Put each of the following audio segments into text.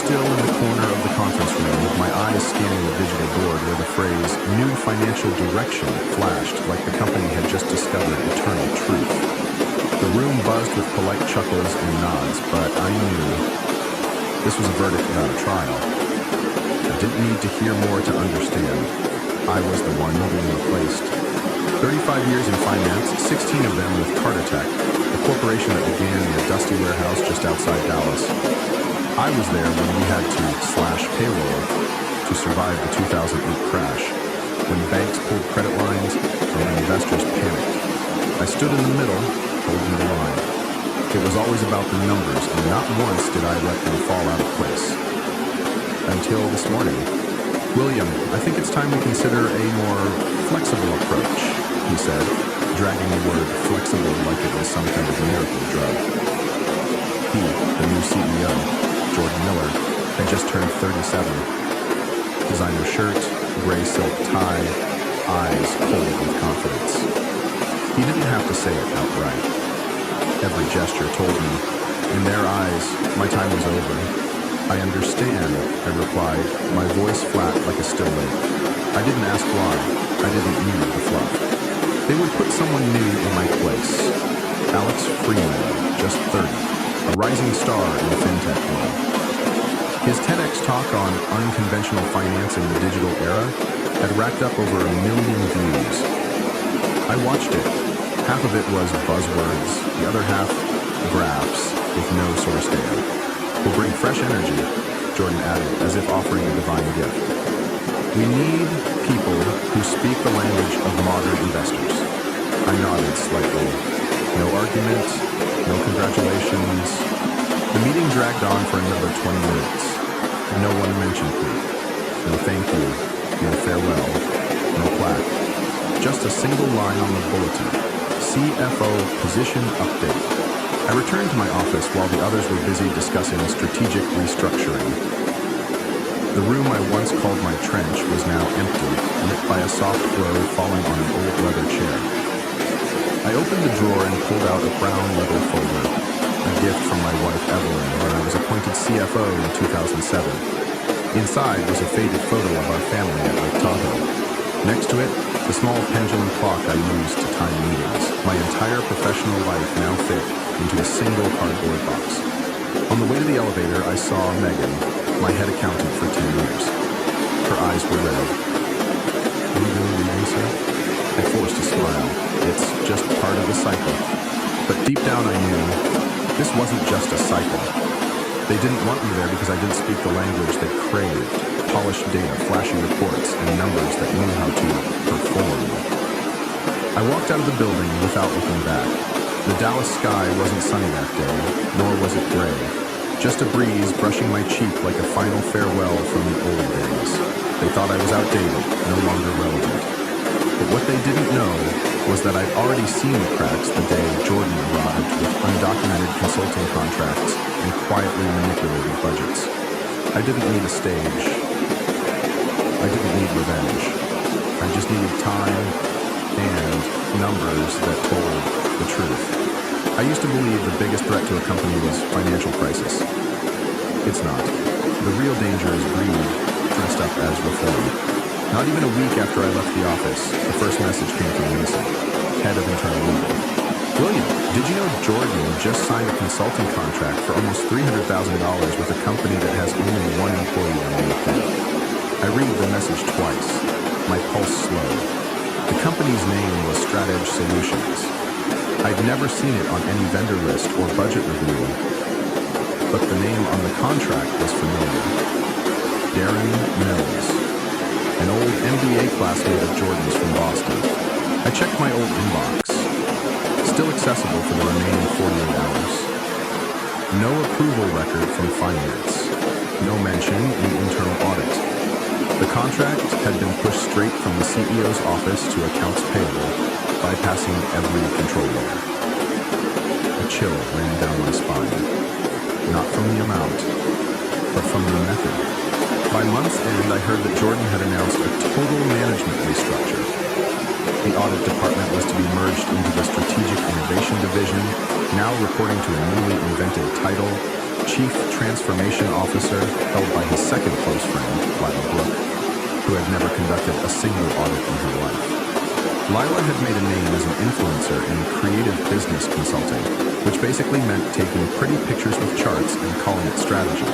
still in the corner of the conference room, my eyes scanning the digital board where the phrase "new financial direction" flashed like the company had just discovered eternal truth. The room buzzed with polite chuckles and nods, but I knew this was a verdict without a trial. I didn't need to hear more to understand. I was the one being replaced. 35 years in finance, 16 of them with Carter Tech, the corporation that began in a dusty warehouse just outside Dallas. I was there when we had to slash payroll to survive the 2008 crash, when banks pulled credit lines and when investors panicked. I stood in the middle, holding the line. It was always about the numbers, and not once did I let them fall out of place. Until this morning. "William, I think it's time we consider a more flexible approach," he said, dragging the word flexible like it was some kind of miracle drug. He, the new CEO, Jordan Miller, had just turned 37. Designer shirt, gray silk tie, eyes cold with confidence. He didn't have to say it outright. Every gesture told me, in their eyes, my time was over. "I understand," I replied, my voice flat like a still lake. I didn't ask why. I didn't need the fluff. They would put someone new in my place. Alex Freeman, just 30, a rising star in the fintech world. His TEDx talk on unconventional finance in the digital era had racked up over 1 million views. I watched it. Half of it was buzzwords, the other half graphs with no source data. "Will bring fresh energy," Jordan added, as if offering a divine gift. "We need people who speak the language of modern investors." I nodded slightly. No argument, no congratulations. The meeting dragged on for another 20 minutes. No one mentioned me. No thank you, no farewell, no plaque. Just a single line on the bulletin. CFO position update. I returned to my office while the others were busy discussing strategic restructuring. The room I once called my trench was now empty, lit by a soft glow falling on an old leather chair. I opened the drawer and pulled out a brown leather folder, a gift from my wife Evelyn when I was appointed CFO in 2007. Inside was a faded photo of our family at Lake Tahoe. Next to it, the small pendulum clock I used to time meetings. My entire professional life now fit into a single cardboard box. On the way to the elevator, I saw Megan, my head accountant for 10 years. Her eyes were red. "Are you really leaving, sir?" I forced a smile. It's just part of the cycle. But deep down I knew this wasn't just a cycle. They didn't want me there because I didn't speak the language they craved. Polished data, flashy reports, and numbers that knew how to perform. I walked out of the building without looking back. The Dallas sky wasn't sunny that day, nor was it gray. Just a breeze brushing my cheek like a final farewell from the old days. They thought I was outdated, no longer relevant. But what they didn't know was that I'd already seen the cracks the day Jordan arrived with undocumented consulting contracts and quietly manipulated budgets. I didn't need a stage. I didn't need revenge. I just needed time and numbers that told the truth. I used to believe the biggest threat to a company was financial crisis. It's not. The real danger is greed, dressed up as reform. Not even a week after I left the office, the first message came from Lisa, head of internal legal. "William, did you know Jordan just signed a consulting contract for almost $300,000 with a company that has only one employee on LinkedIn?" I read the message twice, my pulse slow. The company's name was Stratege Solutions. I'd never seen it on any vendor list or budget review, but the name on the contract was familiar. Darren Mills, an old MBA classmate of Jordan's from Boston. I checked my old inbox. Still accessible for the remaining 48 hours. No approval record from finance. No mention in internal audit. The contract had been pushed straight from the CEO's office to accounts payable, bypassing every control layer. A chill ran down my spine. Not from the amount, but from the method. By month's end, I heard that Jordan had announced a total management restructure. The audit department was to be merged into the Strategic Innovation Division, now reporting to a newly invented title, chief transformation officer held by his second close friend, Lila Brooke, who had never conducted a single audit in her life. Lila had made a name as an influencer in creative business consulting, which basically meant taking pretty pictures with charts and calling it strategy.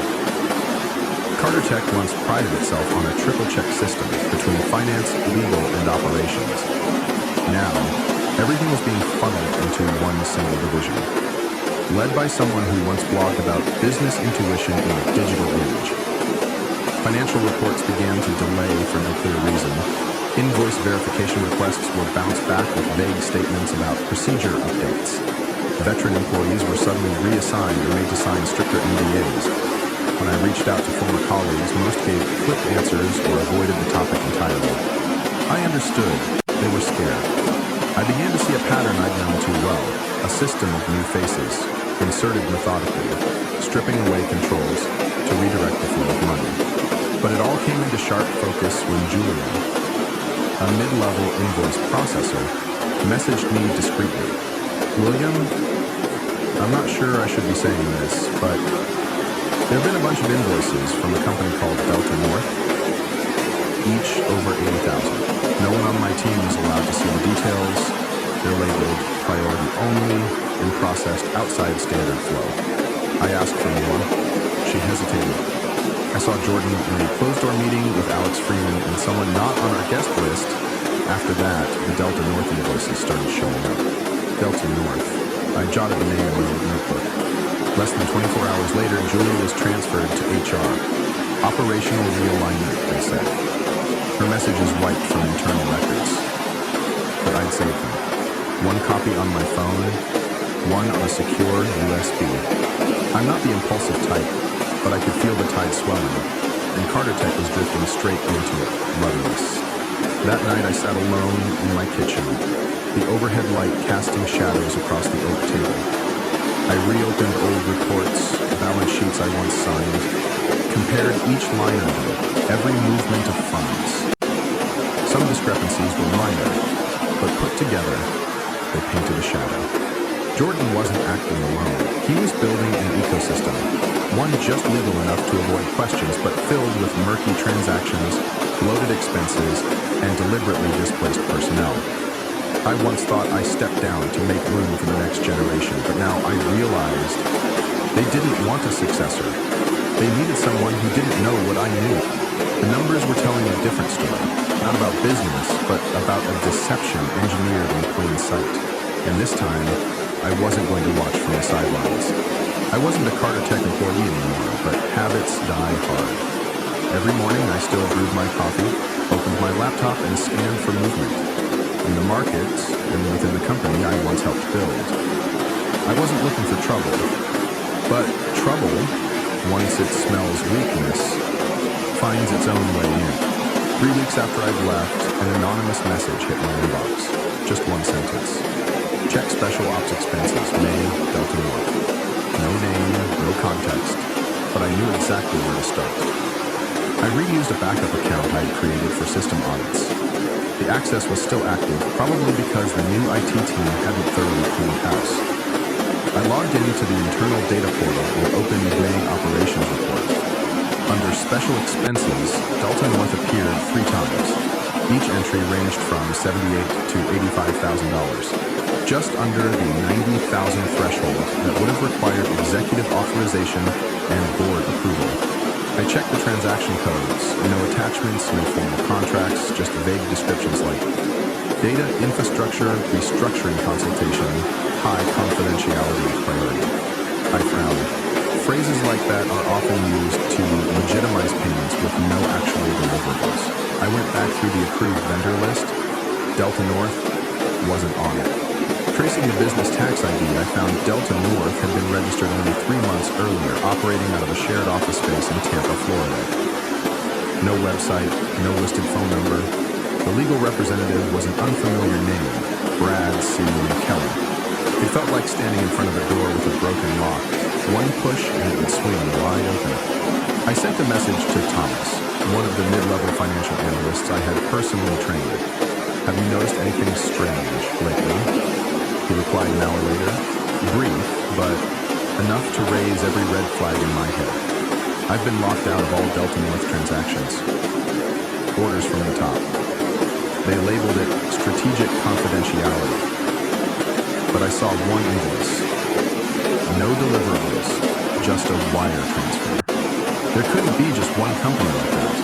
Carter Tech once prided itself on a triple-check system between finance, legal, and operations. Now, everything was being funneled into one single division. Led by someone who once blogged about business intuition in a digital age. Financial reports began to delay for no clear reason. Invoice verification requests were bounced back with vague statements about procedure updates. Veteran employees were suddenly reassigned or made to sign stricter NDAs. When I reached out to former colleagues, most gave clipped answers or avoided the topic entirely. I understood. They were scared. I began to see a pattern I'd known too well, a system of new faces, inserted methodically, stripping away controls to redirect the flow of money. But it all came into sharp focus when Julia, a mid-level invoice processor, messaged me discreetly. William, I'm not sure I should be saying this, but there have been a bunch of invoices from a company called Delta North, each over $80,000. No one on my team is allowed to see the details. They're labeled priority only and processed outside standard flow. I asked for more. She hesitated. I saw Jordan in a closed-door meeting with Alex Freeman and someone not on our guest list. After that, the Delta North invoices started showing up. Delta North. I jotted the name in my old notebook. Less than 24 hours later, Julia was transferred to HR. Operational realignment, they said. Her messages wiped from internal records. But I'd saved them. One copy on my phone, one on a secure USB. I'm not the impulsive type, but I could feel the tide swelling, and Carter Tech was drifting straight into it, rudderless. That night I sat alone in my kitchen, the overhead light casting shadows across the oak table. I reopened old reports, balance sheets I once signed, compared each line item, every movement of funds. Some discrepancies were minor, but put together, they painted a shadow. Jordan wasn't acting alone. He was building an ecosystem, one just legal enough to avoid questions, but filled with murky transactions, bloated expenses, and deliberately displaced personnel. I once thought I stepped down to make room for the next generation, but now I realized they didn't want a successor. They needed someone who didn't know what I knew. The numbers were telling a different story, not about business, but about a deception engineered in plain sight. And this time, I wasn't going to watch from the sidelines. I wasn't a Carter Tech employee anymore, but habits die hard. Every morning, I still brewed my coffee, opened my laptop, and scanned for movement. In the markets, and within the company I once helped build. I wasn't looking for trouble, but trouble, once it smells weakness, finds its own way in. 3 weeks after I'd left, an anonymous message hit my inbox. Just one sentence. Check special ops expenses, May, Delta North. No name, no context, but I knew exactly where to start. I reused a backup account I had created for system audits. The access was still active, probably because the new IT team hadn't thoroughly cleaned house. I logged into the internal data portal and opened May operations report. Under special expenses, Delta North appeared 3 times. Each entry ranged from $78,000 to $85,000, just under the $90,000 threshold that would have required executive authorization and board approval. I checked the transaction codes, no attachments, no formal contracts, just vague descriptions like data infrastructure restructuring consultation, high confidentiality priority. I frowned. Phrases like that are often used to legitimize payments with no actual deliverables. I went back through the approved vendor list. Delta North wasn't on it. Tracing the business tax ID, I found Delta North had been registered only 3 months earlier, operating out of a shared office space in Tampa, Florida. No website, no listed phone number. The legal representative was an unfamiliar name, Brad C. Kelly. It felt like standing in front of a door with a broken lock. One push and it would swing wide open. I sent a message to Thomas, one of the mid-level financial analysts I had personally trained. Have you noticed anything strange lately? He replied an hour later, brief, but enough to raise every red flag in my head. I've been locked out of all Delta North transactions. Orders from the top. They labeled it strategic confidentiality. But I saw one invoice. No deliverables, just a wire transfer. There couldn't be just one company like that.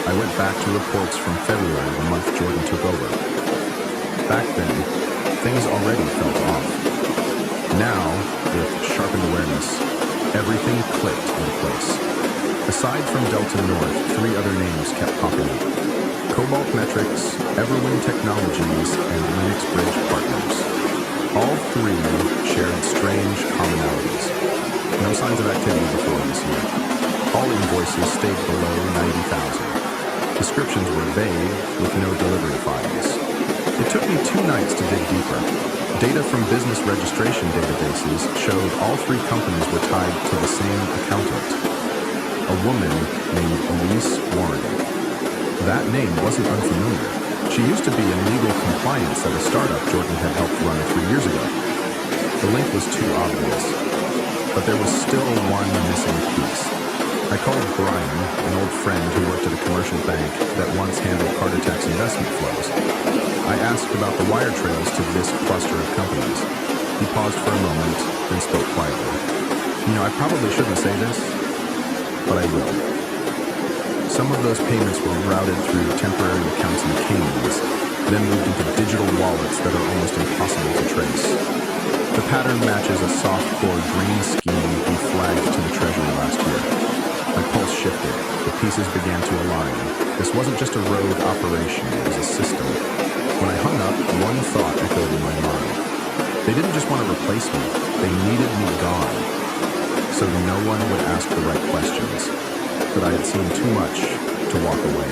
I went back to reports from February, the month Jordan took over. Back then, things already felt off. Now, with sharpened awareness, everything clicked into place. Aside from Delta North, 3 other names kept popping up. Cobalt Metrics, Everwind Technologies, and Linux Bridge Partners. All 3 shared strange commonalities. No signs of activity before this year. All invoices stayed below 90,000. Descriptions were vague, with no delivery files. It took me 2 nights to dig deeper. Data from business registration databases showed all 3 companies were tied to the same accountant, a woman named Elise Warren. That name wasn't unfamiliar. She used to be in legal compliance at a startup Jordan had helped run 3 years ago. The link was too obvious, but there was still one missing piece. I called Brian, an old friend who worked at a commercial bank that once handled Carter Tech's investment flows. I asked about the wire trails to this cluster of companies. He paused for a moment, then spoke quietly. I probably shouldn't say this, but I will. Some of those payments were routed through temporary accounts in Caymans, then moved into digital wallets that are almost impossible to trace. The pattern matches a soft-core green scheme we flagged to the Treasury last year. My pulse shifted. The pieces began to align. This wasn't just a rogue operation, it was a system. When I hung up, one thought echoed in my mind. They didn't just want to replace me, they needed me gone. So no one would ask the right questions. But I had seen too much to walk away.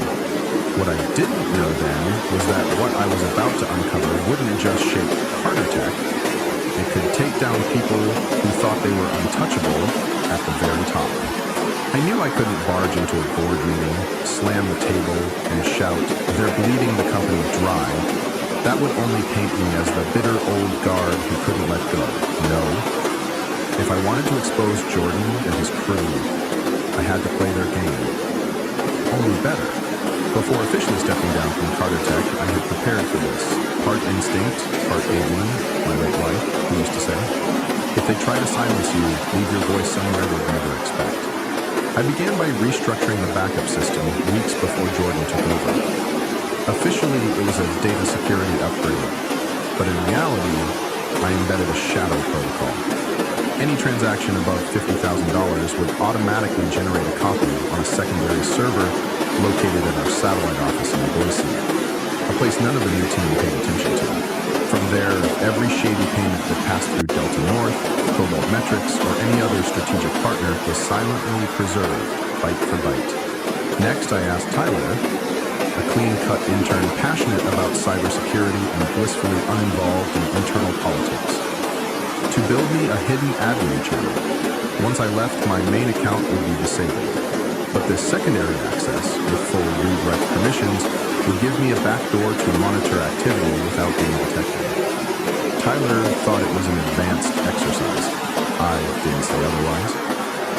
What I didn't know then was that what I was about to uncover wouldn't just shake Carter Tech. It could take down people who thought they were untouchable at the very top. I knew I couldn't barge into a board meeting, slam the table, and shout, "They're bleeding the company dry." That would only paint me as the bitter old guard who couldn't let go. No. If I wanted to expose Jordan and his crew, I had to play their game. Only better. Before officially stepping down from Carter Tech, I had prepared for this. Part instinct, part alien, my late wife, who used to say. If they try to silence you, leave your voice somewhere they'd never expect. I began by restructuring the backup system weeks before Jordan took over. Officially, it was a data security upgrade, but in reality, I embedded a shadow protocol. Any transaction above $50,000 would automatically generate a copy on a secondary server located at our satellite office in Boise, a place none of the new team paid attention to. From there, every shady payment that passed through Delta North, Cobalt Metrics, or any other strategic partner was silently preserved, byte for byte. Next, I asked Tyler, a clean-cut intern passionate about cybersecurity and blissfully uninvolved in internal politics, to build me a hidden admin channel. Once I left, my main account would be disabled, but this secondary access, with full read-write permissions, would give me a backdoor to monitor activity without being detected. Tyler thought it was an advanced exercise. I didn't say otherwise.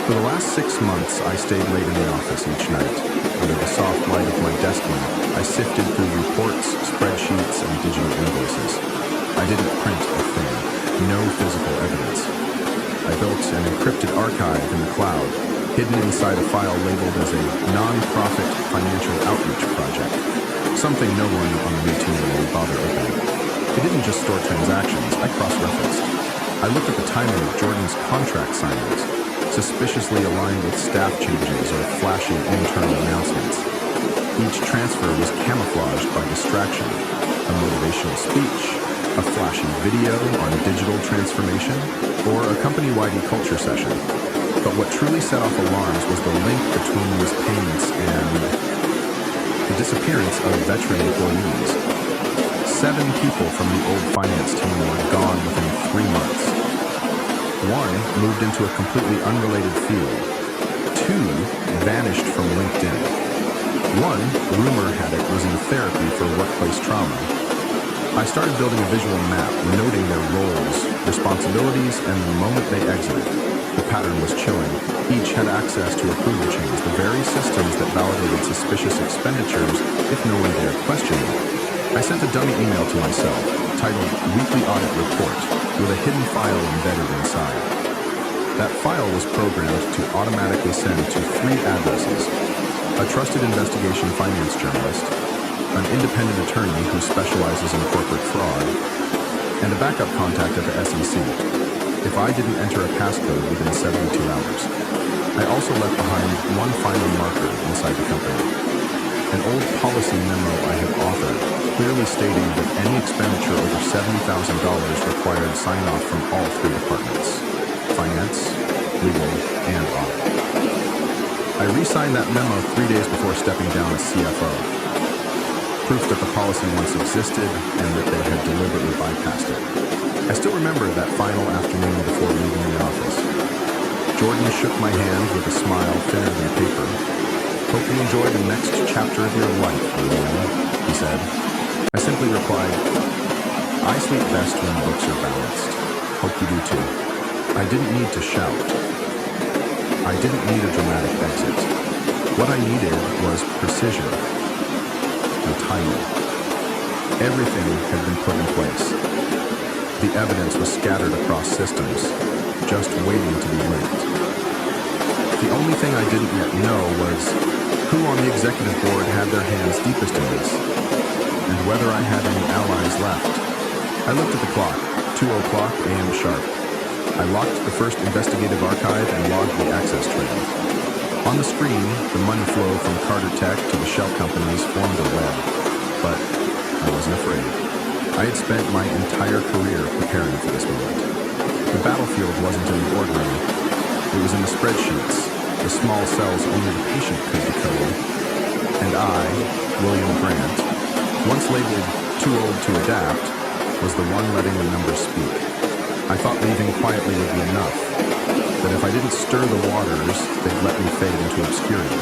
For the last 6 months, I stayed late in the office each night. Under the soft light of my desk lamp, I sifted through reports, spreadsheets, and digital invoices. I didn't print a thing. No physical evidence. I built an encrypted archive in the cloud, hidden inside a file labeled as a non-profit financial outreach project, something no one on the new team would bother opening. I didn't just store transactions, I cross-referenced. I looked at the timing of Jordan's contract signings, suspiciously aligned with staff changes or flashy internal announcements. Each transfer was camouflaged by distraction, a motivational speech, a flashy video on digital transformation, or a company-wide culture session. But what truly set off alarms was the link between these payments and the disappearance of veteran employees. 7 people from the old finance team were gone within 3 months. 1 moved into a completely unrelated field. 2 vanished from LinkedIn. 1, rumor had it, was in therapy for workplace trauma. I started building a visual map, noting their roles, responsibilities, and the moment they exited. The pattern was chilling. Each had access to approval chains, the very systems that validated suspicious expenditures if no one dared question them. I sent a dummy email to myself, titled Weekly Audit Report, with a hidden file embedded inside. That file was programmed to automatically send to 3 addresses: a trusted investigation finance journalist, an independent attorney who specializes in corporate fraud, and a backup contact at the SEC, if I didn't enter a passcode within 72 hours. I also left behind one final marker inside the company. An old policy memo I had authored, clearly stating that any expenditure over $70,000 required sign-off from all 3 departments: finance, legal, and audit. I re-signed that memo 3 days before stepping down as CFO. Proof that the policy once existed and that they had deliberately bypassed it. I still remember that final afternoon before leaving the office. Jordan shook my hand with a smile thinner than paper. "Hope you enjoy the next chapter of your life, William," he said. I simply replied, "I sleep best when books are balanced. Hope you do too." I didn't need to shout. I didn't need a dramatic exit. What I needed was precision and timing. Everything had been put in place. The evidence was scattered across systems, just waiting to be linked. The only thing I didn't yet know was who on the executive board had their hands deepest in this, and whether I had any allies left. I looked at the clock, 2:00 a.m. sharp. I locked the first investigative archive and logged the access trail. On the screen, the money flow from Carter Tech to the shell companies formed a web, but I wasn't afraid. I had spent my entire career preparing for this moment. The battlefield wasn't in the boardroom. It was in the spreadsheets, the small cells only the patient could decode. And I, William Grant, once labeled too old to adapt, was the one letting the numbers speak. I thought leaving quietly would be enough, that if I didn't stir the waters, they'd let me fade into obscurity.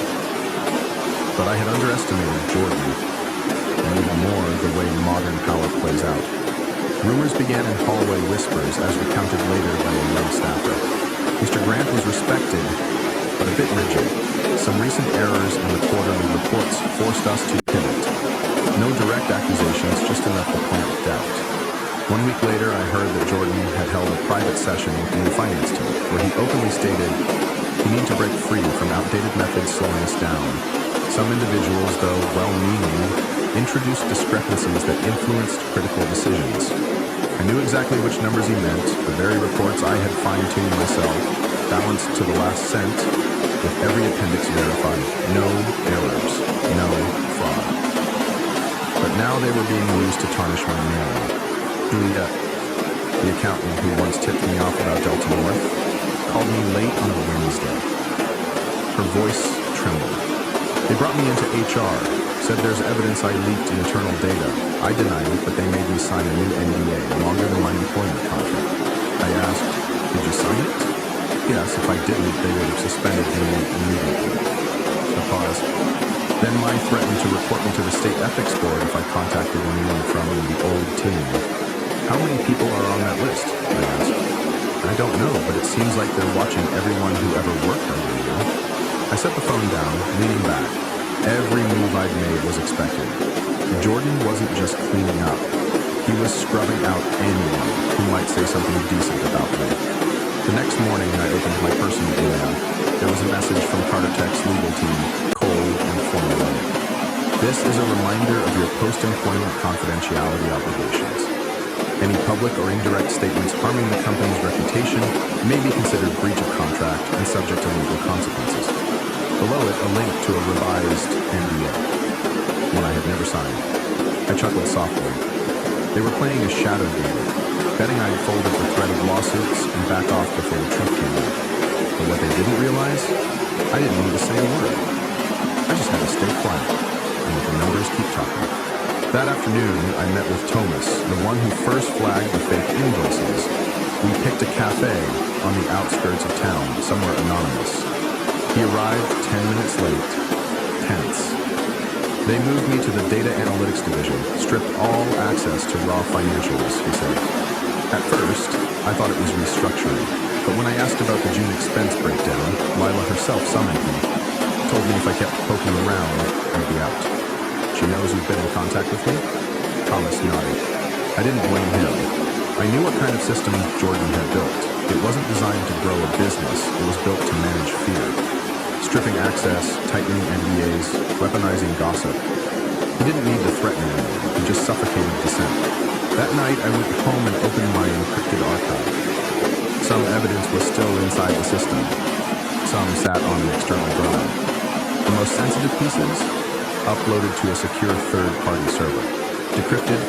But I had underestimated Jordan, and even more the way modern power plays out. Rumors began in hallway whispers as recounted later by a young staffer. Mr. Grant was respected, but a bit rigid. Some recent errors in the quarterly reports forced us to pivot. No direct accusations, just enough to plant doubt. 1 week later, I heard that Jordan had held a private session with the new finance team, where he openly stated, "We need to break free from outdated methods slowing us down. Some individuals, though well-meaning, introduced discrepancies that influenced critical decisions." I knew exactly which numbers he meant, the very reports I had fine-tuned myself, balanced to the last cent, with every appendix verified. No errors, no fraud. But now they were being used to tarnish my name. Juliet, the accountant who once tipped me off about Delta North, called me late on a Wednesday. Her voice trembled. They brought me into HR, said there's evidence I leaked internal data. I denied it, but they made me sign a new NDA, longer than my employment contract. I asked, "Did you sign it?" "Yes, if I didn't, they would have suspended me immediately." A pause. Then Mai threatened to report me to the state ethics board if I contacted anyone from the old team. "How many people are on that list?" I asked. "I don't know, but it seems like they're watching everyone who ever worked under you." I set the phone down, leaning back. Every move I'd made was expected. Jordan wasn't just cleaning up. He was scrubbing out anyone who might say something decent about me. The next morning, I opened my personal email. There was a message from Carter Tech's legal team, cold and formulaic. "This is a reminder of your post-employment confidentiality obligations. Any public or indirect statements harming the company's reputation may be considered breach of contract and subject to legal consequences." Below it, a link to a revised NDA, one I had never signed. I chuckled softly. They were playing a shadow game, betting I'd folded the threat of lawsuits and back off before the truth came out. But what they didn't realize, I didn't need to say a word. I just had to stay quiet and let the numbers keep talking. That afternoon, I met with Thomas, the one who first flagged the fake invoices. We picked a cafe on the outskirts of town, somewhere anonymous. He arrived 10 minutes late, tense. They moved me to the data analytics division, stripped all access to raw financials, he said. At first, I thought it was restructuring, but when I asked about the June expense breakdown, Lila herself summoned me, told me if I kept poking around, I'd be out. She knows you've been in contact with me? Thomas nodded. I didn't blame him. I knew what kind of system Jordan had built. It wasn't designed to grow a business, it was built to manage fear. Stripping access, tightening NDAs, weaponizing gossip. He didn't need to threaten anyone, he just suffocated dissent. That night, I went home and opened my encrypted archive. Some evidence was still inside the system. Some sat on an external drive. The most sensitive pieces, uploaded to a secure third-party server. Decrypted,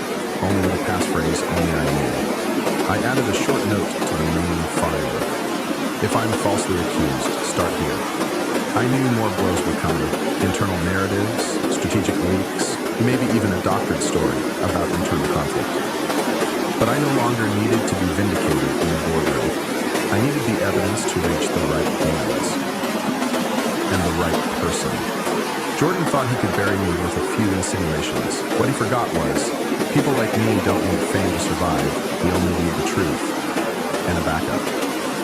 only with a passphrase only I knew. I added a short note to the main file. If I'm falsely accused, start here. I knew more blows were coming. Internal narratives, strategic leaks, maybe even a doctored story about internal conflict. But I no longer needed to be vindicated in the boardroom. I needed the evidence to reach the right hands. And the right person. Jordan thought he could bury me with a few insinuations. What he forgot was, people like me don't need fame to survive. We only need the truth. And a backup.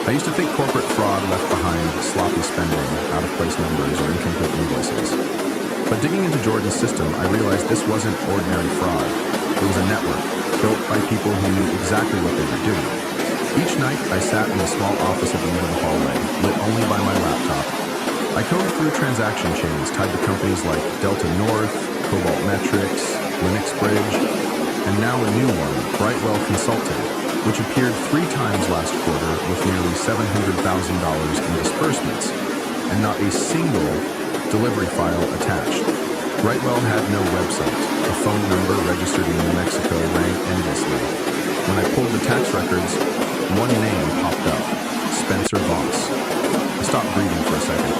I used to think corporate fraud left behind sloppy spending, out-of-place numbers, or incomplete invoices. But digging into Jordan's system, I realized this wasn't ordinary fraud. It was a network, built by people who knew exactly what they were doing. Each night, I sat in a small office at the end of the hallway, lit only by my laptop. I coded through transaction chains tied to companies like Delta North, Cobalt Metrics, Linux Bridge, and now a new one, Brightwell Consulting, which appeared 3 times last quarter with nearly $700,000 in disbursements, and not a single delivery file attached. Brightwell had no website. A phone number registered in New Mexico rang endlessly. When I pulled the tax records, one name popped up, Spencer Voss. I stopped breathing for a second.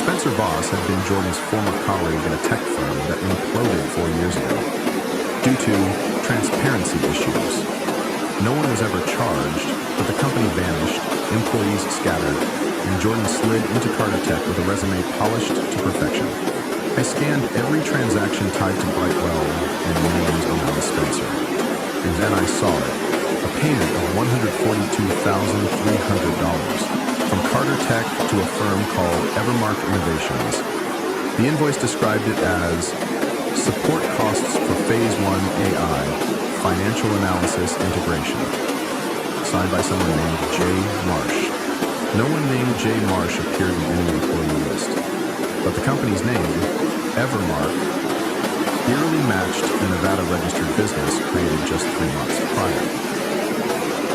Spencer Voss had been Jordan's former colleague at a tech firm that imploded 4 years ago, due to transparency issues. No one was ever charged, but the company vanished, employees scattered, and Jordan slid into Carter Tech with a resume polished to perfection. I scanned every transaction tied to Brightwell and named around Spencer. And then I saw it, a payment of $142,300 from Carter Tech to a firm called Evermark Innovations. The invoice described it as support costs for Phase 1 AI, financial analysis integration, signed by someone named Jay Marsh. No one named Jay Marsh appeared in any employee list, but the company's name, Evermark, eerily matched the Nevada registered business created just 3 months prior.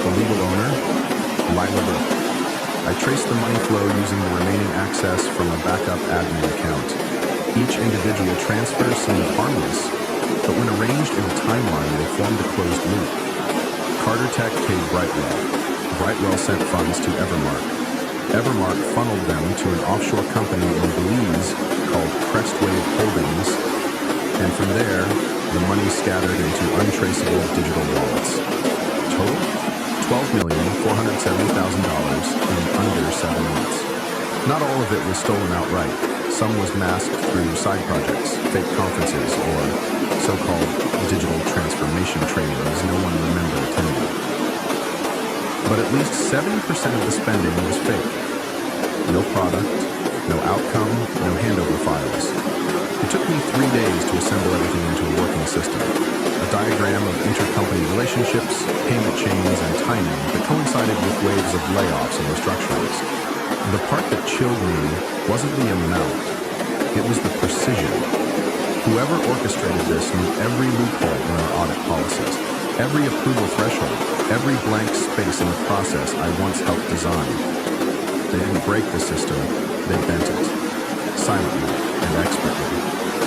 The legal owner, Lila Brooke. I traced the money flow using the remaining access from a backup admin account. Each individual transfer seemed harmless, but when arranged in a timeline, they formed a closed loop. Carter Tech paid Brightwell. Brightwell sent funds to Evermark. Evermark funneled them to an offshore company in Belize called Crestwave Holdings, and from there, the money scattered into untraceable digital wallets. Total? $12,470,000 in under 7 months. Not all of it was stolen outright. Some was masked through side projects, fake conferences, or so-called digital transformation trainings no one remembered attending. But at least 70% of the spending was fake. No product, no outcome, no handover files. It took me 3 days to assemble everything into a working system. A diagram of intercompany relationships, payment chains, and timing that coincided with waves of layoffs and restructurings. The part that chilled me wasn't the amount, it was the precision. Whoever orchestrated this knew every loophole in our audit policies, every approval threshold, every blank space in the process I once helped design. They didn't break the system, they bent it, silently and expertly,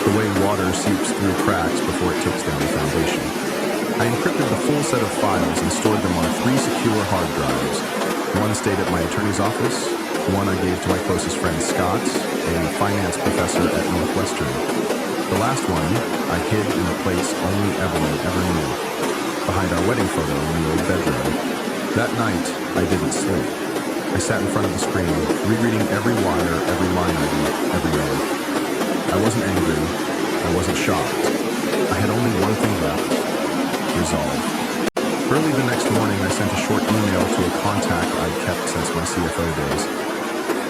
the way water seeps through cracks before it takes down the foundation. I encrypted the full set of files and stored them on 3 secure hard drives. One stayed at my attorney's office, one I gave to my closest friend Scott, a finance professor at Northwestern. The last one I hid in a place only Evelyn ever knew, behind our wedding photo in the old bedroom. That night, I didn't sleep. I sat in front of the screen, rereading every wire, every line item, every note. I wasn't angry, I wasn't wasn't shocked. I had only one thing left: resolve. Early the next morning, I sent a short email to a contact I'd kept since my CFO days.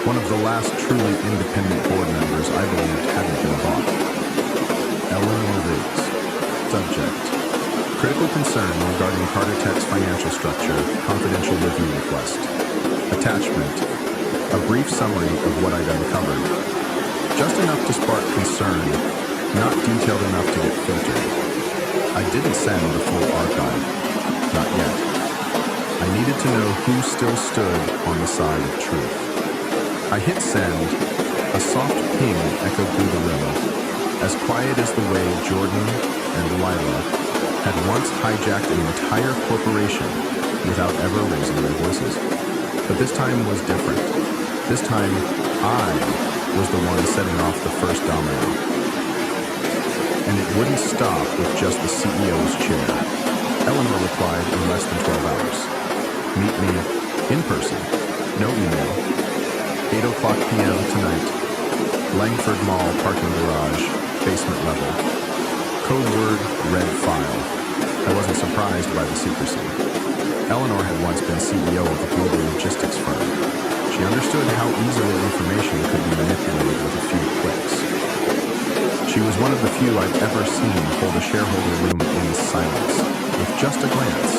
One of the last truly independent board members I believed hadn't been bought. Eleanor Riggs. Subject: critical concern regarding Carter Tech's financial structure, confidential review request. Attachment: a brief summary of what I'd uncovered. Just enough to spark concern, not detailed enough to get filtered. I didn't send the full archive. Not yet. I needed to know who still stood on the side of truth. I hit send. A soft ping echoed through the room, as quiet as the way Jordan and Lila had once hijacked an entire corporation without ever raising their voices. But this time was different. This time, I was the one setting off the first domino. And it wouldn't stop with just the CEO's chair. Eleanor replied in less than 12 hours. Meet me in person. No email. 8:00 p.m. tonight. Langford Mall parking garage, basement level. Code word, red file. I wasn't surprised by the secrecy. Eleanor had once been CEO of a global logistics firm. She understood how easily information could be manipulated with a few clicks. She was one of the few I'd ever seen hold a shareholder room in silence, with just a glance.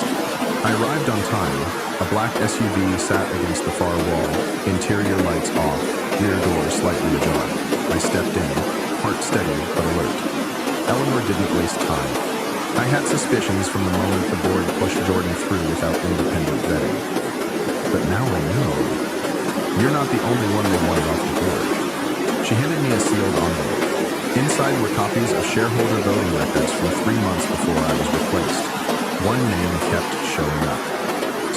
I arrived on time. A black SUV sat against the far wall, interior lights off, rear door slightly ajar. I stepped in, heart steady but alert. Eleanor didn't waste time. I had suspicions from the moment the board pushed Jordan through without independent vetting. But now I know. You're not the only one they wanted off the board. She handed me a sealed envelope. Inside were copies of shareholder voting records from 3 months before I was replaced. One name kept showing up: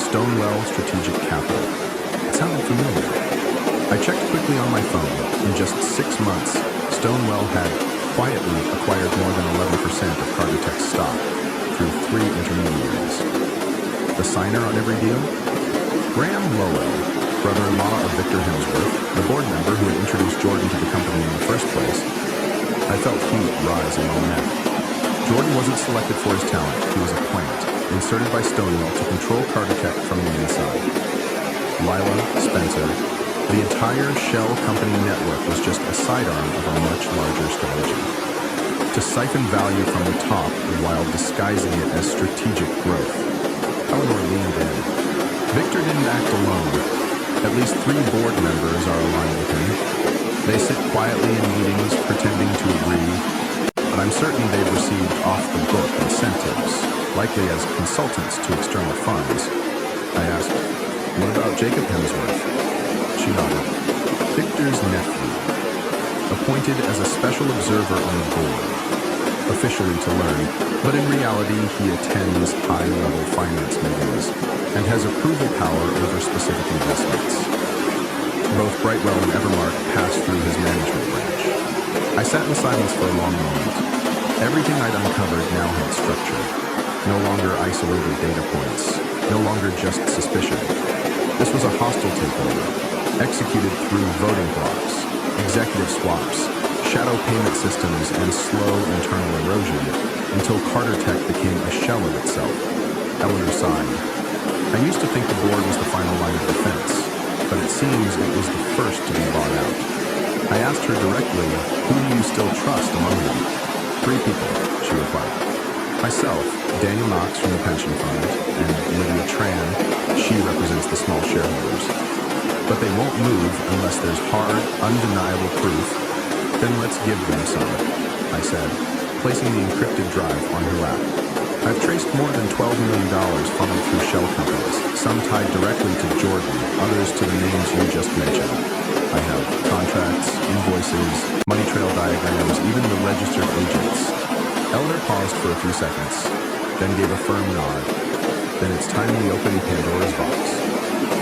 Stonewell Strategic Capital. It sounded familiar. I checked quickly on my phone. In just 6 months, Stonewell had quietly acquired more than 11% of Carter Tech's stock through 3 intermediaries. The signer on every deal? Graham Lowell, brother-in-law of Victor Hemsworth, the board member who had introduced Jordan to the company in the first place. I felt heat rise in my neck. Jordan wasn't selected for his talent. He was a plant, inserted by Stonewall to control Carter Tech from the inside. Lila, Spencer, the entire shell company network was just a sidearm of a much larger strategy. To siphon value from the top while disguising it as strategic growth. Eleanor leaned in. Victor didn't act alone. At least 3 board members are aligned with him. They sit quietly in meetings, pretending to agree, but I'm certain they've received off-the-book incentives, likely as consultants to external funds. I asked, what about Jacob Hemsworth? She nodded. Victor's nephew, appointed as a special observer on the board, officially to learn, but in reality he attends high-level finance meetings and has approval power over specific investments. Both Brightwell and Evermark passed through his management branch. I sat in silence for a long moment. Everything I'd uncovered now had structure. No longer isolated data points. No longer just suspicion. This was a hostile takeover, executed through voting blocks, executive swaps, shadow payment systems, and slow internal erosion until Carter Tech became a shell of itself. Eleanor sighed. I used to think the board was the final line of defense, but it seems it was the first to be bought out. I asked her directly, who do you still trust among them? 3 people, she replied. Myself, Daniel Knox from the pension fund, and Lydia Tran. She represents the small shareholders. But they won't move unless there's hard, undeniable proof. Then let's give them some, I said, placing the encrypted drive on her lap. I've traced more than $12 million funneled through shell companies, some tied directly to Jordan, others to the names you just mentioned. I have contracts, invoices, money trail diagrams, even the registered agents. Eleanor paused for a few seconds, then gave a firm nod. Then it's time we open Pandora's box.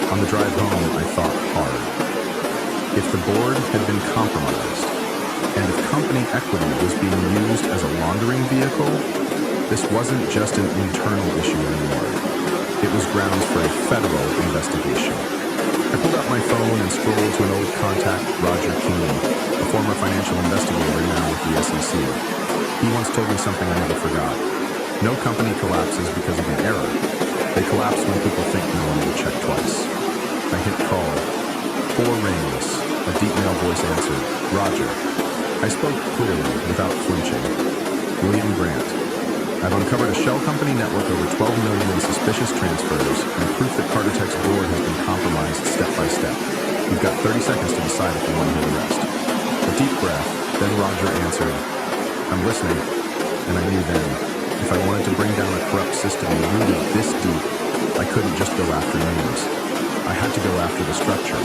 On the drive home, I thought hard. If the board had been compromised, and if company equity was being used as a laundering vehicle, this wasn't just an internal issue anymore. It was grounds for a federal investigation. I pulled out my phone and scrolled to an old contact, Roger Keene, a former financial investigator now with the SEC. He once told me something I never forgot. No company collapses because of an error. They collapse when people think no one will check twice. I hit call. 4 rings. A deep male voice answered, Roger. I spoke clearly, without flinching. William Grant. I've uncovered a shell company network over 12 million in suspicious transfers and proof that Carter-Tech's board has been compromised step by step. You've got 30 seconds to decide if you want to hear the rest. A deep breath, then Roger answered, I'm listening. And I knew then, if I wanted to bring down a corrupt system rooted this deep, I couldn't just go after names. I had to go after the structure,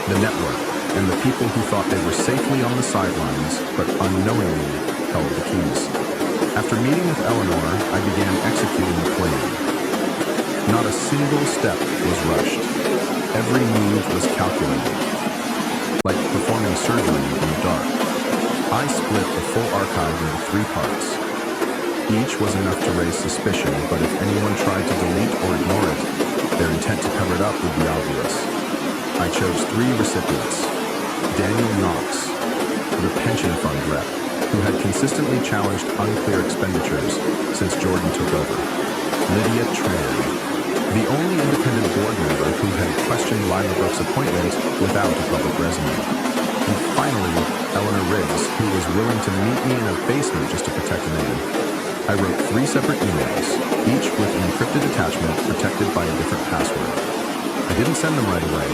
the network, and the people who thought they were safely on the sidelines, but unknowingly held the keys. After meeting with Eleanor, I began executing the plan. Not a single step was rushed. Every move was calculated, like performing surgery in the dark. I split the full archive into 3 parts. Each was enough to raise suspicion, but if anyone tried to delete or ignore it, their intent to cover it up would be obvious. I chose 3 recipients. Daniel Knox, the pension fund rep, who had consistently challenged unclear expenditures since Jordan took over. Lydia Tran, the only independent board member who had questioned Lila Brooks' appointment without a public resume. And finally, Eleanor Riggs, who was willing to meet me in a basement just to protect a name. I wrote 3 separate emails, each with an encrypted attachment protected by a different password. I didn't send them right away.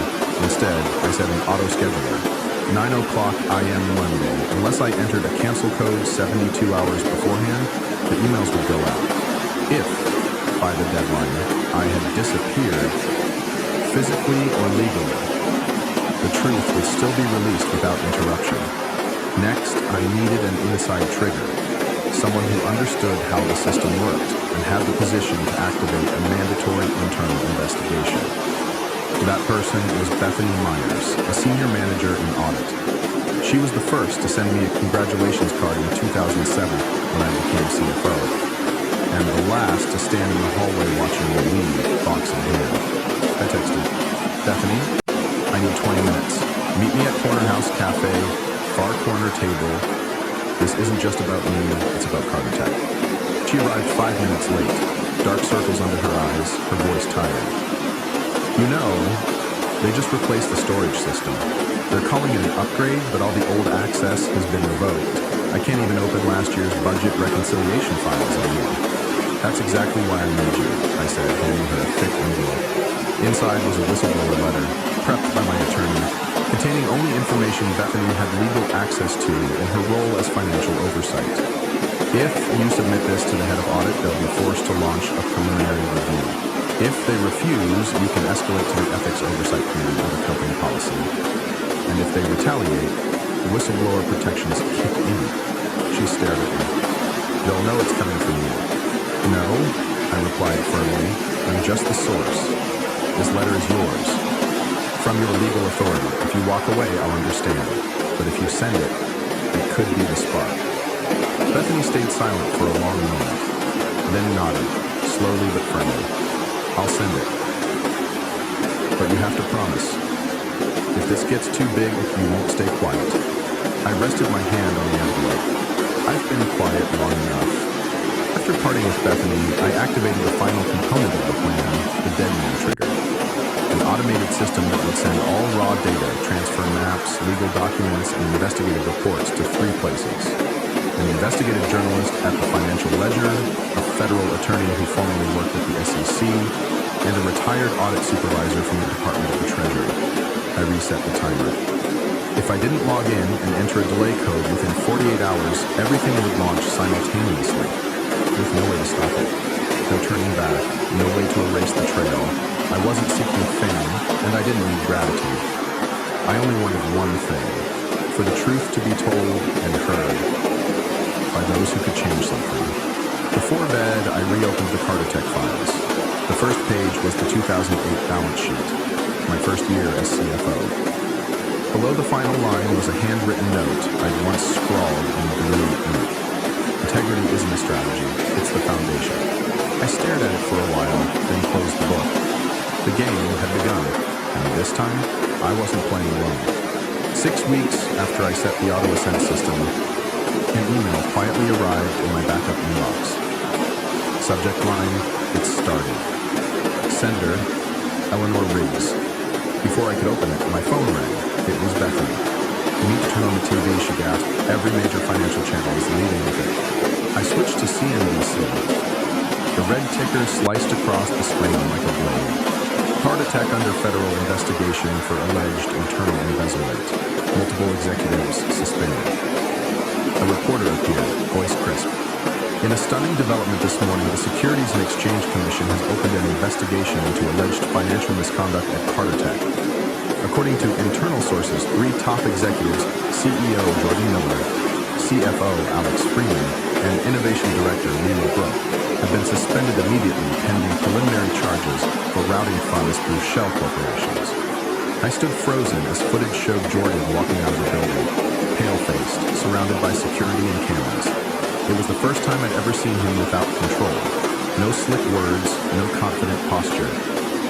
Instead, I set an auto-scheduler. 9 o'clock IM Monday. Unless I entered a cancel code 72 hours beforehand, the emails would go out. If, by the deadline, I had disappeared, physically or legally, the truth would still be released without interruption. Next, I needed an inside trigger, someone who understood how the system worked and had the position to activate a mandatory internal investigation. That person was Bethany Myers, a senior manager in audit. She was the first to send me a congratulations card in 2007 when I became CFO, and the last to stand in the hallway watching me leave, box in hand. I texted, Bethany, I need 20 minutes. Meet me at Corner House Cafe, far corner table. This isn't just about me, it's about Carter-Tech. She arrived 5 minutes late, dark circles under her eyes, her voice tired. You know, they just replaced the storage system. They're calling it an upgrade, but all the old access has been revoked. I can't even open last year's budget reconciliation files anymore. That's exactly why I need you, I said, handing her a thick envelope. Inside was a whistleblower letter, prepped by my attorney, containing only information Bethany had legal access to in her role as financial oversight. If you submit this to the head of audit, they'll be forced to launch a preliminary review. If they refuse, you can escalate to the Ethics Oversight Committee under company policy. And if they retaliate, the whistleblower protections kick in. She stared at me. They'll know it's coming from you. No, I replied firmly. I'm just the source. This letter is yours. From your legal authority. If you walk away, I'll understand. But if you send it, it could be the spark. Bethany stayed silent for a long moment, then nodded, slowly but firmly. I'll send it. But you have to promise. If this gets too big, you won't stay quiet. I rested my hand on the envelope. I've been quiet long enough. After parting with Bethany, I activated the final component of the plan, the Dead Man Trigger. An automated system that would send all raw data, transfer maps, legal documents, and investigative reports to 3 places. An investigative journalist at the Financial Ledger, a federal attorney who formerly worked at the SEC, and a retired audit supervisor from the Department of the Treasury. I reset the timer. If I didn't log in and enter a delay code within 48 hours, everything would launch simultaneously, with no way to stop it. No turning back, no way to erase the trail. I wasn't seeking fame, and I didn't need gratitude. I only wanted one thing, for the truth to be told and heard by those who could change something. Before bed, I reopened the Carter-Tech files. The first page was the 2008 balance sheet, my first year as CFO. Below the final line was a handwritten note I'd once scrawled in blue ink. Integrity isn't a strategy, it's the foundation. I stared at it for a while, then closed the book. The game had begun, and this time, I wasn't playing alone. 6 weeks after I set the auto ascent system, an email quietly arrived in my backup inbox. Subject line, "It started." Sender, Eleanor Riggs. Before I could open it, my phone rang. It was Bethany. "You need to turn on the TV," she gasped. "Every major financial channel is leading with it." I switched to CNBC. The red ticker sliced across the screen like a blade. Heart attack under federal investigation for alleged internal embezzlement. Multiple executives suspended. A reporter appeared, voice crisp. "In a stunning development this morning, the Securities and Exchange Commission has opened an investigation into alleged financial misconduct at Carter Tech. According to internal sources, 3 top executives, CEO Jordan Miller, CFO Alex Freeman, and Innovation Director Lena Brooke, have been suspended immediately pending preliminary charges for routing funds through shell corporations." I stood frozen as footage showed Jordan walking out of the building, pale-faced, surrounded by security and cameras. It was the first time I'd ever seen him without control. No slick words, no confident posture.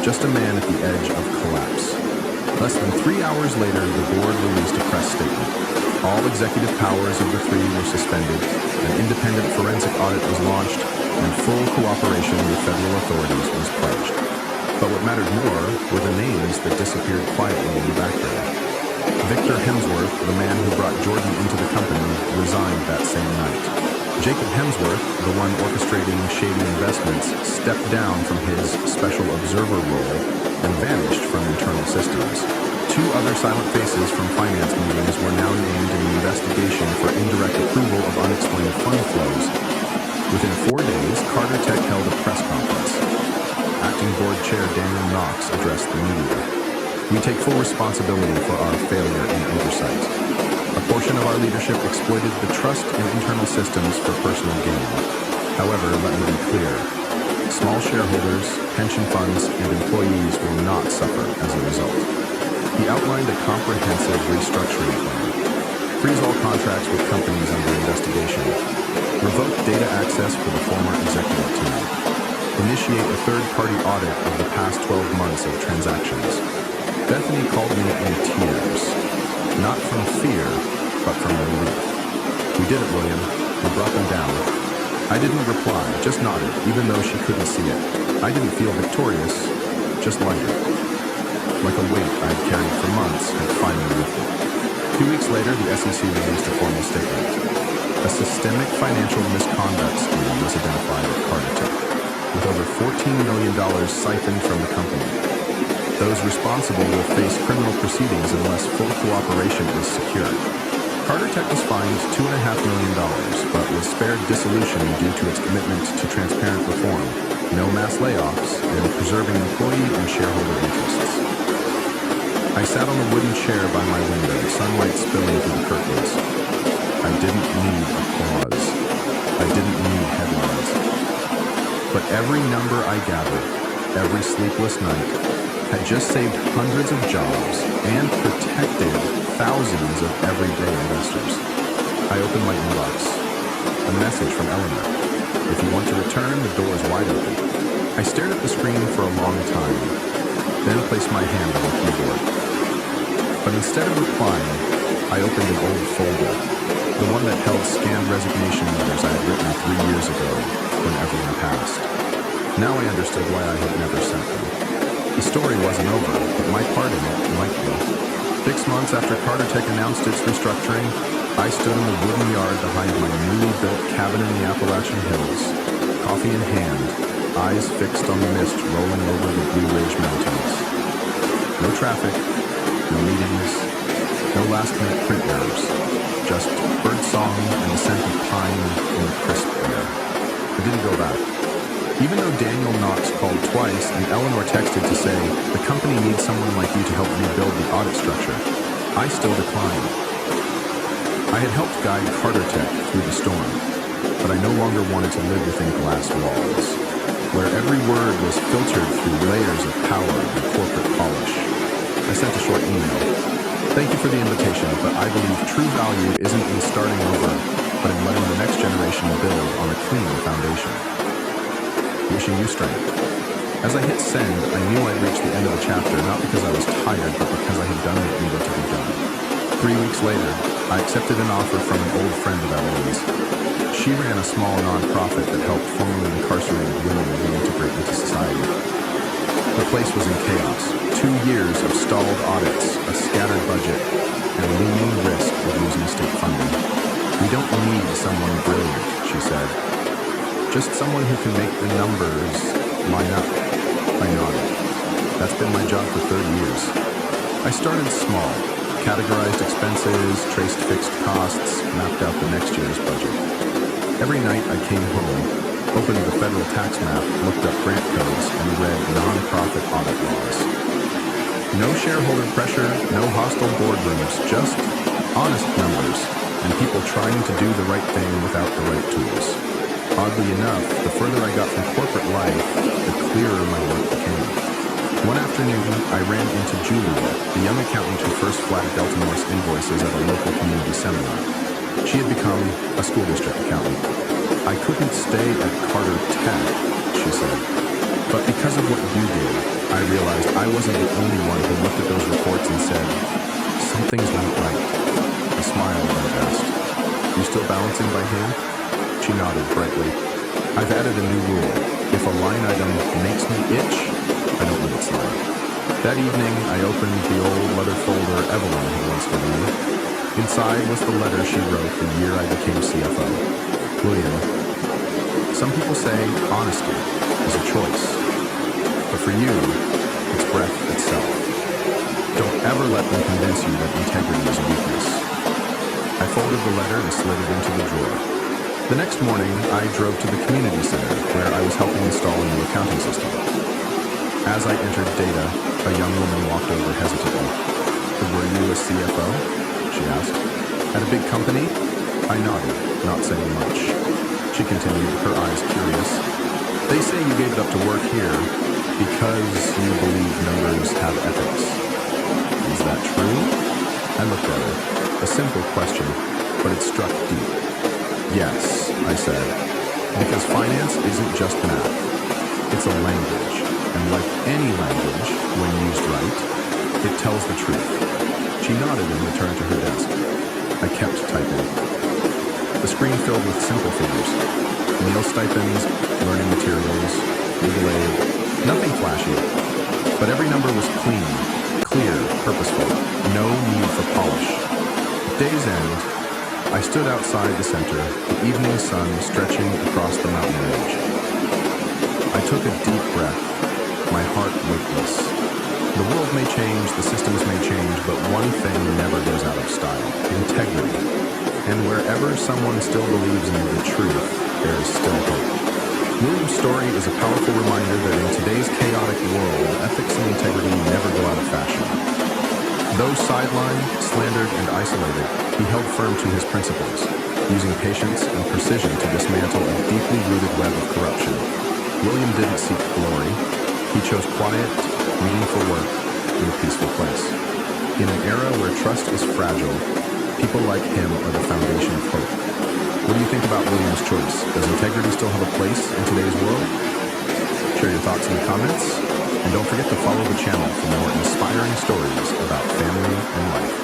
Just a man at the edge of collapse. Less than 3 hours later, the board released a press statement. All executive powers of the 3 were suspended, an independent forensic audit was launched, and full cooperation with federal authorities was pledged. But what mattered more were the names that disappeared quietly in the background. Victor Hemsworth, the man who brought Jordan into the company, resigned that same night. Jacob Hemsworth, the one orchestrating shady investments, stepped down from his special observer role and vanished from internal systems. 2 other silent faces from finance meetings were now named in the investigation for indirect approval of unexplained fund flows. Within 4 days, Carter Tech held a press conference. Acting Board Chair Daniel Knox addressed the media. "We take full responsibility for our failure in oversight. A portion of our leadership exploited the trust in internal systems for personal gain. However, let me be clear. Small shareholders, pension funds, and employees will not suffer as a result." He outlined a comprehensive restructuring plan. Freeze all contracts with companies under investigation. Revoke data access for the former executive team. Initiate a third-party audit of the past 12 months of transactions. Bethany called me in tears. Not from fear, but from relief. "We did it, William. We brought them down." I didn't reply, just nodded, even though she couldn't see it. I didn't feel victorious, just lighter. Like a weight I'd carried for months had finally lifted. 2 weeks later, the SEC released a formal statement. A systemic financial misconduct scheme was identified at Carter Tech, with over $14 million siphoned from the company. Those responsible will face criminal proceedings unless full cooperation is secured. Carter Tech was fined $2.5 million, but was spared dissolution due to its commitment to transparent reform, no mass layoffs, and preserving employee and shareholder interests. I sat on a wooden chair by my window, sunlight spilling through the curtains. I didn't need applause. I didn't need headlines. But every number I gathered, every sleepless night, had just saved hundreds of jobs and protected thousands of everyday investors. I opened my inbox. A message from Eleanor. "If you want to return, the door is wide open." I stared at the screen for a long time, then placed my hand on the keyboard. But instead of replying, I opened an old folder, the one that held scanned resignation letters I had written 3 years ago when everyone passed. Now I understood why I had never sent them. The story wasn't over, but my part in it might be. 6 months after Carter Tech announced its restructuring, I stood in the wooden yard behind my newly built cabin in the Appalachian Hills, coffee in hand, eyes fixed on the mist rolling over the Blue Ridge Mountains. No traffic, no meetings, no last-minute print errors, just birdsong and the scent of pine in the crisp air. I didn't go back. Even though Daniel Knox called twice and Eleanor texted to say, "The company needs someone like you to help rebuild the audit structure," I still declined. I had helped guide Carter Tech through the storm, but I no longer wanted to live within glass walls, where every word was filtered through layers of power and corporate polish. I sent a short email. "Thank you for the invitation, but I believe true value isn't in starting over, but in letting the next generation build on a clean foundation. Wishing you strength." As I hit send, I knew I'd reached the end of the chapter, not because I was tired, but because I had done what needed to be done. 3 weeks later, I accepted an offer from an old friend of Evelyn's. She ran a small nonprofit that helped formerly incarcerated women reintegrate into society. The place was in chaos. 2 years of stalled audits, a scattered budget, and a looming risk of losing state funding. "We don't need someone brilliant," she said. "Just someone who can make the numbers line up." I nodded. "That's been my job for 30 years. I started small, categorized expenses, traced fixed costs, mapped out the next year's budget. Every night I came home, opened the federal tax map, looked up grant codes, and read nonprofit audit laws. No shareholder pressure, no hostile boardrooms, just honest numbers and people trying to do the right thing without the right tools. Oddly enough, the further I got from corporate life, the clearer my work became. One afternoon, I ran into Julia, the young accountant who first flagged Delta North's invoices at a local community seminar. She had become a school district accountant. "I couldn't stay at Carter Tech," she said. "But because of what you did, I realized I wasn't the only one who looked at those reports and said, something's not right." I smiled and asked, "You still balancing by hand?" She nodded brightly. "I've added a new rule. If a line item makes me itch, I don't let it slide." That evening, I opened the old leather folder Evelyn had once given me. Inside was the letter she wrote the year I became CFO. "William, some people say honesty is a choice, but for you, it's breath itself. Don't ever let them convince you that integrity is a weakness." I folded the letter and slid it into the drawer. The next morning, I drove to the community center, where I was helping install a new accounting system. As I entered data, a young woman walked over hesitantly. "Were you a CFO?" she asked. "At a big company?" I nodded, not saying much. She continued, her eyes curious. "They say you gave it up to work here because you believe numbers have ethics. Is that true?" I looked at her. A simple question, but it struck deep. "Yes," I said, "because finance isn't just math. It's a language, and like any language, when used right, it tells the truth." She nodded and returned to her desk. I kept typing. The screen filled with simple figures. Meal stipends, learning materials, legal aid. Nothing flashy, but every number was clean, clear, purposeful. No need for polish. At day's end, I stood outside the center, the evening sun stretching across the mountain range. I took a deep breath, my heart weightless. The world may change, the systems may change, but one thing never goes out of style: integrity. And wherever someone still believes in the truth, there is still hope. William's story is a powerful reminder that in today's chaotic world, ethics and integrity never go out of fashion. Though sidelined, slandered, and isolated, he held firm to his principles, using patience and precision to dismantle a deeply rooted web of corruption. William didn't seek glory. He chose quiet, meaningful work in a peaceful place. In an era where trust is fragile, people like him are the foundation of hope. What do you think about William's choice? Does integrity still have a place in today's world? Share your thoughts in the comments, and don't forget to follow the channel for more inspiring stories about family and life.